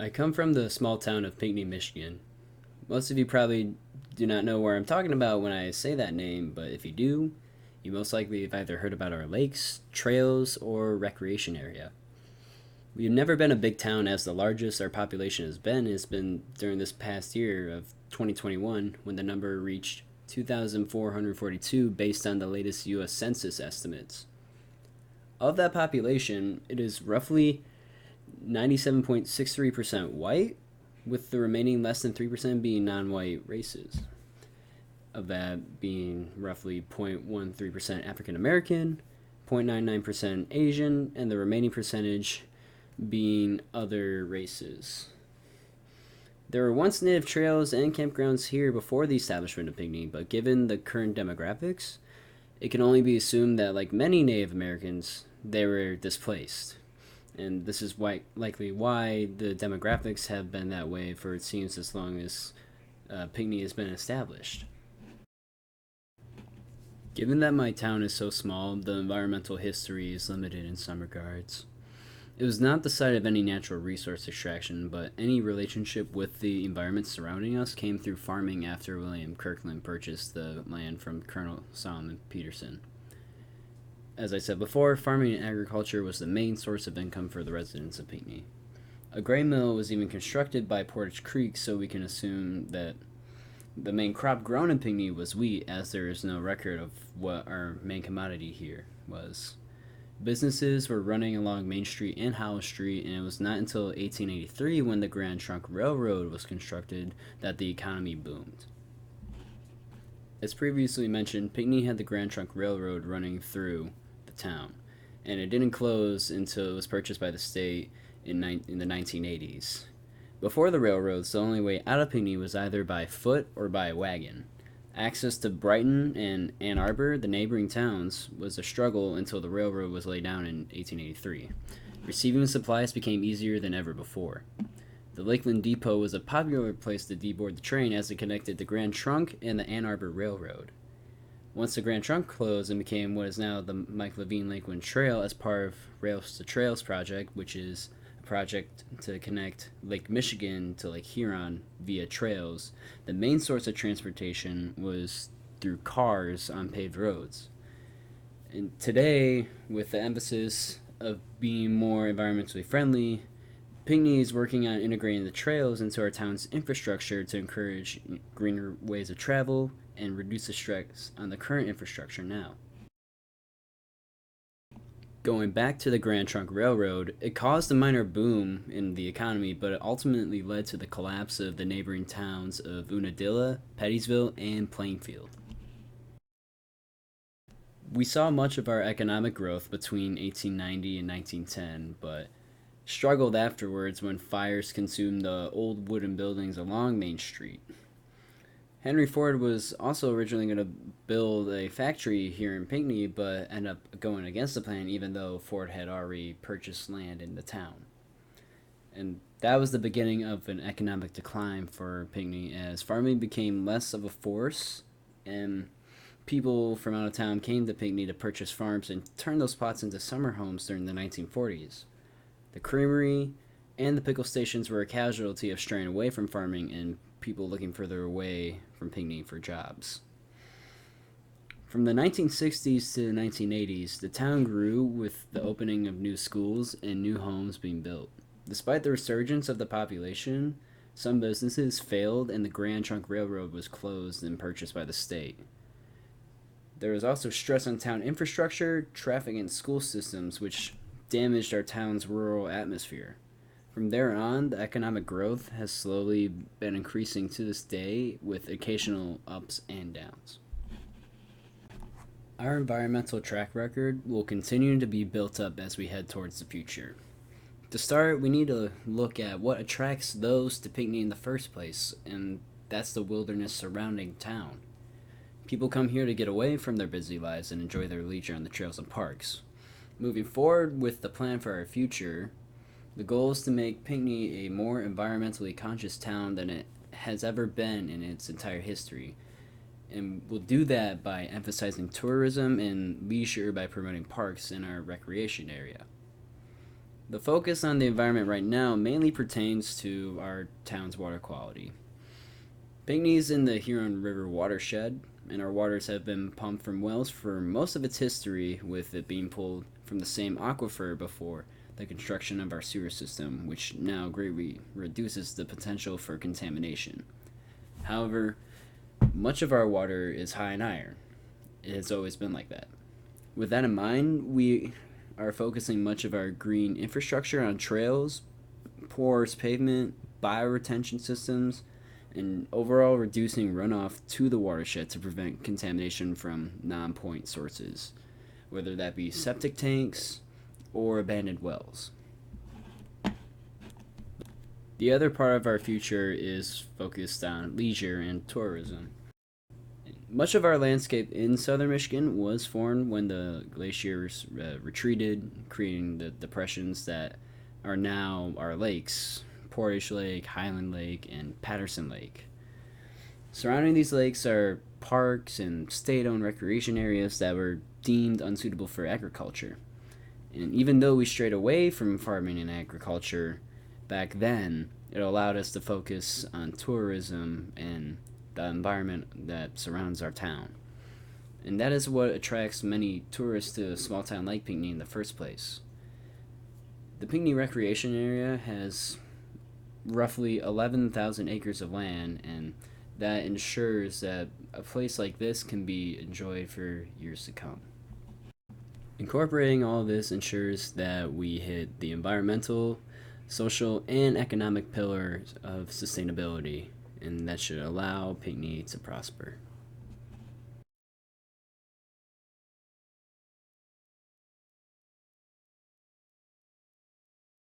I come from the small town of Pinckney, Michigan. Most of you probably do not know where I'm talking about when I say that name, but if you do, you most likely have either heard about our lakes, trails, or recreation area. We've never been a big town, as the largest our population has been during this past year of 2021, when the number reached 2,442 based on the latest US Census estimates. Of that population, it is roughly 97.63% white, with the remaining less than 3% being non white races. Of that being roughly 0.13% African American, 0.99% Asian, and the remaining percentage being other races. There were once native trails and campgrounds here before the establishment of Pinckney, but given the current demographics, it can only be assumed that, like many Native Americans, they were displaced. And this is likely why the demographics have been that way for it seems as long as Pinckney has been established. Given that my town is so small, the environmental history is limited in some regards. It was not the site of any natural resource extraction, but any relationship with the environment surrounding us came through farming after William Kirkland purchased the land from Colonel Solomon Peterson. As I said before, farming and agriculture was the main source of income for the residents of Pinckney. A grain mill was even constructed by Portage Creek, so we can assume that the main crop grown in Pinckney was wheat, as there is no record of what our main commodity here was. Businesses were running along Main Street and Howell Street, and it was not until 1883, when the Grand Trunk Railroad was constructed, that the economy boomed. As previously mentioned, Pinckney had the Grand Trunk Railroad running through the town, and it didn't close until it was purchased by the state in the 1980s. Before the railroads, the only way out of Pinckney was either by foot or by wagon. Access to Brighton and Ann Arbor, the neighboring towns, was a struggle until the railroad was laid down in 1883. Receiving supplies became easier than ever before. The Lakeland Depot was a popular place to deboard the train, as it connected the Grand Trunk and the Ann Arbor Railroad. Once the Grand Trunk closed and became what is now the Mike Levine Lakeland Trail as part of Rails to Trails project, which is project to connect Lake Michigan to Lake Huron via trails, the main source of transportation was through cars on paved roads. And today, with the emphasis of being more environmentally friendly, Pinckney is working on integrating the trails into our town's infrastructure to encourage greener ways of travel and reduce the stress on the current infrastructure now. Going back to the Grand Trunk Railroad, it caused a minor boom in the economy, but it ultimately led to the collapse of the neighboring towns of Unadilla, Pettysville, and Plainfield. We saw much of our economic growth between 1890 and 1910, but struggled afterwards when fires consumed the old wooden buildings along Main Street. Henry Ford was also originally going to build a factory here in Pinckney, but ended up going against the plan, even though Ford had already purchased land in the town. And that was the beginning of an economic decline for Pinckney, as farming became less of a force, and people from out of town came to Pinckney to purchase farms and turn those plots into summer homes during the 1940s. The creamery and the pickle stations were a casualty of straying away from farming and people looking further away from Pinckney for jobs. From the 1960s to the 1980s, the town grew with the opening of new schools and new homes being built. Despite the resurgence of the population, some businesses failed and the Grand Trunk Railroad was closed and purchased by the state. There was also stress on town infrastructure, traffic, and school systems, which damaged our town's rural atmosphere. From there on, the economic growth has slowly been increasing to this day, with occasional ups and downs. Our environmental track record will continue to be built up as we head towards the future. To start, we need to look at what attracts those to Pinckney in the first place, and that's the wilderness surrounding town. People come here to get away from their busy lives and enjoy their leisure on the trails and parks. Moving forward with the plan for our future, the goal is to make Pinckney a more environmentally conscious town than it has ever been in its entire history. And we'll do that by emphasizing tourism and leisure by promoting parks in our recreation area. The focus on the environment right now mainly pertains to our town's water quality. Pinckney is in the Huron River watershed, and our waters have been pumped from wells for most of its history, with it being pulled from the same aquifer before the construction of our sewer system, which now greatly reduces the potential for contamination. However, much of our water is high in iron. It has always been like that. With that in mind, we are focusing much of our green infrastructure on trails, porous pavement, bioretention systems, and overall reducing runoff to the watershed to prevent contamination from non point sources, whether that be septic tanks or abandoned wells. The other part of our future is focused on leisure and tourism. Much of our landscape in southern Michigan was formed when the glaciers retreated, creating the depressions that are now our lakes: Portage Lake, Highland Lake, and Patterson Lake. Surrounding these lakes are parks and state owned recreation areas that were deemed unsuitable for agriculture. And even though we strayed away from farming and agriculture back then, it allowed us to focus on tourism and the environment that surrounds our town. And that is what attracts many tourists to a small town like Pinckney in the first place. The Pinckney Recreation Area has roughly 11,000 acres of land, and that ensures that a place like this can be enjoyed for years to come. Incorporating all of this ensures that we hit the environmental, social, and economic pillars of sustainability, and that should allow Pinckney to prosper.